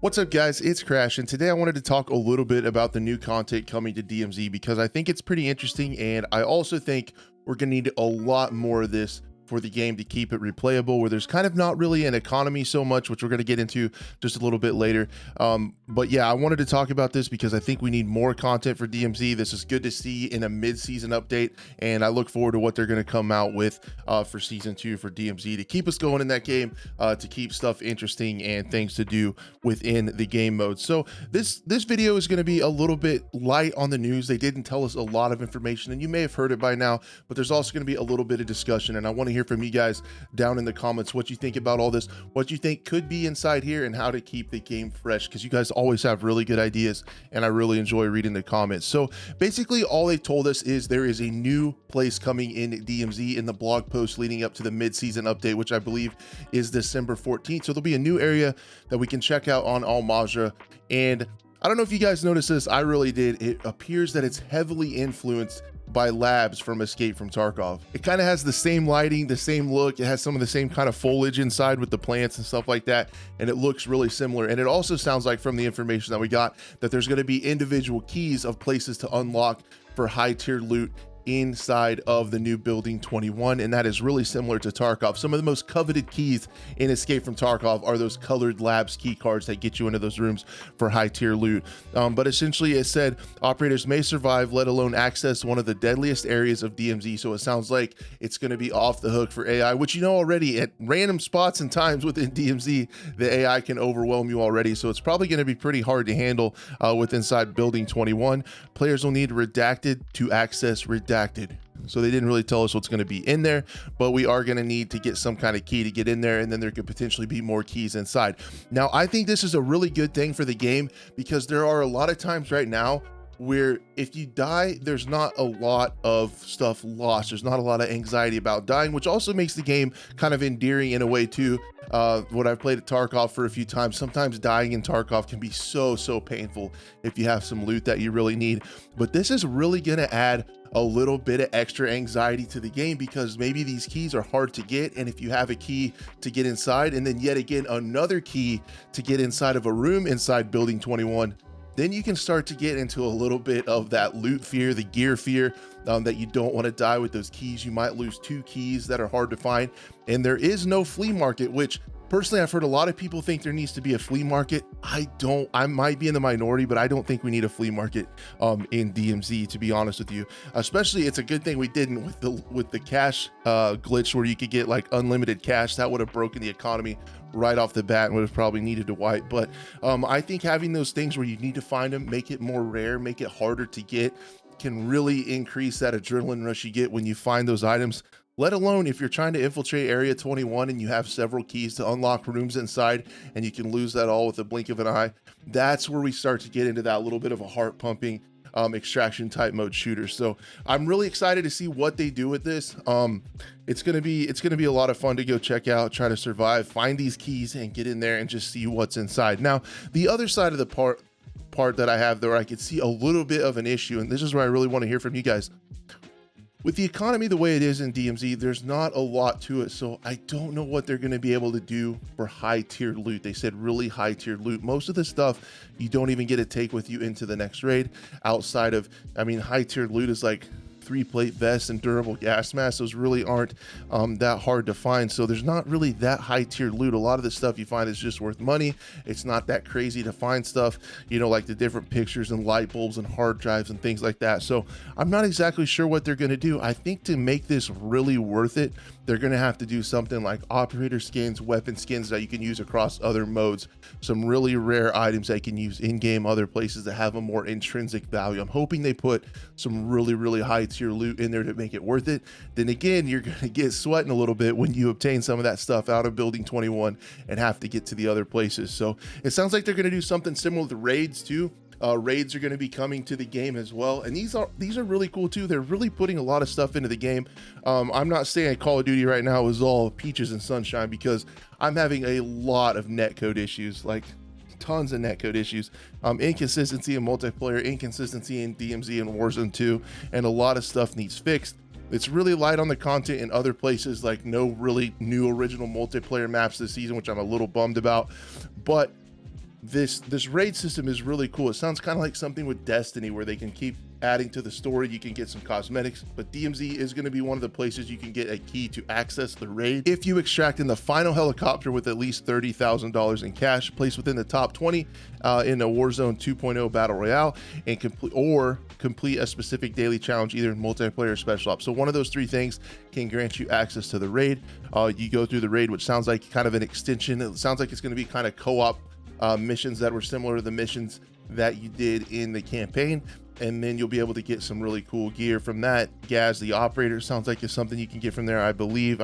What's up, guys? It's Crash, and today I wanted to talk a little bit about the new content coming to DMZ because I think it's pretty interesting, and I also think we're going to need a lot more of this for the game to keep it replayable, where there's kind of not really an economy so much, which we're going to get into just a little bit later. But yeah, I wanted to talk about this because I think we need more content for DMZ. This is good to see in a mid-season update, and I look forward to what they're going to come out with for season 2 for DMZ to keep us going in that game, to keep stuff interesting and things to do within the game mode. So this video is going to be a little bit light on the news. They didn't tell us a lot of information, and you may have heard it by now, but there's also going to be a little bit of discussion, and I want to hear from you guys down in the comments what you think about all this, what you think could be inside here, and how to keep the game fresh, because you guys always have really good ideas and I really enjoy reading the comments. So basically all they told us is there is a new place coming in DMZ in the blog post leading up to the mid-season update, which I believe is December 14th. So there'll be a new area that we can check out on Al Majra, and I don't know if you guys noticed this. I really did. It appears that it's heavily influenced by labs from Escape from Tarkov. It kind of has the same lighting, the same look. It has some of the same kind of foliage inside with the plants and stuff like that, and it looks really similar. And it also sounds like, from the information that we got, that there's going to be individual keys of places to unlock for high tier loot inside of the new building 21, and that is really similar to Tarkov. Some of the most coveted keys in Escape from Tarkov are those colored labs key cards that get you into those rooms for high tier loot. But essentially it said operators may survive, let alone access one of the deadliest areas of DMZ. So it sounds like it's going to be off the hook for AI, which, you know, already at random spots and times within DMZ, the AI can overwhelm you already. So it's probably going to be pretty hard to handle with inside building 21. Players will need redacted to access redacted. So they didn't really tell us what's going to be in there, but we are going to need to get some kind of key to get in there, and then there could potentially be more keys inside. Now, I think this is a really good thing for the game, because there are a lot of times right now where if you die, there's not a lot of stuff lost. There's not a lot of anxiety about dying, which also makes the game kind of endearing in a way too. What I've played at Tarkov for a few times, sometimes dying in Tarkov can be so painful if you have some loot that you really need. But this is really going to add a little bit of extra anxiety to the game, because maybe these keys are hard to get, and if you have a key to get inside, and then yet again another key to get inside of a room inside building 21, then you can start to get into a little bit of that loot fear, the gear fear, that you don't want to die with those keys. You might lose 2 keys that are hard to find, and there is no flea market, which personally I've heard a lot of people think there needs to be a flea market. I might be in the minority, but I don't think we need a flea market in DMZ, to be honest with you. Especially, it's a good thing we didn't with the cash glitch, where you could get like unlimited cash. That would have broken the economy right off the bat and would have probably needed to wipe. But I think having those things where you need to find them, make it more rare, make it harder to get, can really increase that adrenaline rush you get when you find those items. Let alone if you're trying to infiltrate area 21 and you have several keys to unlock rooms inside, and you can lose that all with a blink of an eye. That's where we start to get into that little bit of a heart pumping extraction type mode shooter. So I'm really excited to see what they do with this. It's gonna be a lot of fun to go check out, try to survive, find these keys, and get in there and just see what's inside. Now, the other side of the part that I have there, I could see a little bit of an issue, and this is where I really want to hear from you guys. With the economy the way it is in DMZ, there's not a lot to it, so I don't know what they're going to be able to do for high tier loot. They said really high tier loot. Most of the stuff you don't even get to take with you into the next raid, outside of, I mean, high tier loot is like 3-plate vests and durable gas masks. Those really aren't that hard to find, so there's not really that high tier loot. A lot of the stuff you find is just worth money. It's not that crazy to find stuff, you know, like the different pictures and light bulbs and hard drives and things like that. So I'm not exactly sure what they're going to do. I think to make this really worth it, they're going to have to do something like operator skins, weapon skins that you can use across other modes, some really rare items that you can use in-game other places that have a more intrinsic value. I'm hoping they put some really high tier loot in there to make it worth it. Then again, you're going to get sweating a little bit when you obtain some of that stuff out of building 21 and have to get to the other places. So it sounds like they're going to do something similar to raids too. Raids are going to be coming to the game as well, and these are really cool too. They're really putting a lot of stuff into the game. I'm not saying Call of Duty right now is all peaches and sunshine, because I'm having a lot of netcode issues, like tons of netcode issues, inconsistency in multiplayer, inconsistency in DMZ and Warzone 2, and a lot of stuff needs fixed. It's really light on the content in other places, like no really new original multiplayer maps this season, which I'm a little bummed about, but this raid system is really cool. It sounds kind of like something with Destiny where they can keep adding to the story. You can get some cosmetics, but DMZ is going to be one of the places you can get a key to access the raid. If you extract in the final helicopter with at least $30,000 in cash, placed within the top 20 in a Warzone 2.0 battle royale, and complete a specific daily challenge either in multiplayer or special ops. So one of those three things can grant you access to the raid. You go through the raid, which sounds like kind of an extension. It sounds like it's going to be kind of co-op missions that were similar to the missions that you did in the campaign, and then you'll be able to get some really cool gear from that. Gaz the operator sounds like it's something you can get from there. I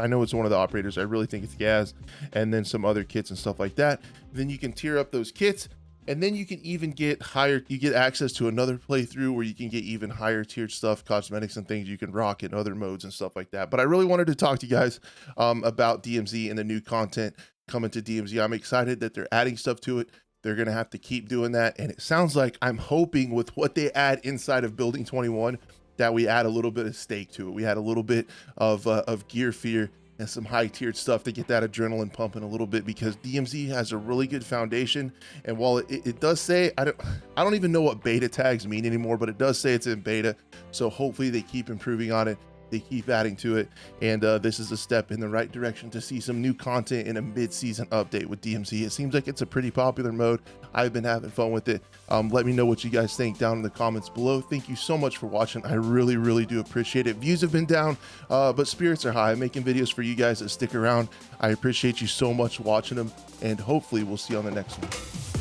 know it's one of the operators. I really think it's Gaz, and then some other kits and stuff like that. Then you can tier up those kits, and then you can even get you get access to another playthrough where you can get even higher tiered stuff, cosmetics and things you can rock in other modes and stuff like that. But I really wanted to talk to you guys about DMZ and the new content coming to DMZ. I'm excited that they're adding stuff to it. They're going to have to keep doing that. And it sounds like, I'm hoping with what they add inside of Building 21, that we add a little bit of stake to it. We add a little bit of gear fear and some high tiered stuff to get that adrenaline pumping a little bit, because DMZ has a really good foundation. And while it does say, I don't even know what beta tags mean anymore, but it does say it's in beta. So hopefully they keep improving on it. They keep adding to it, and this is a step in the right direction to see some new content in a mid-season update with DMZ. It seems like it's a pretty popular mode. I've been having fun with it. Let me know what you guys think down in the comments below. Thank you so much for watching. I really do appreciate it. Views have been down, but spirits are high. I'm making videos for you guys that stick around. I appreciate you so much watching them, and hopefully we'll see you on the next one.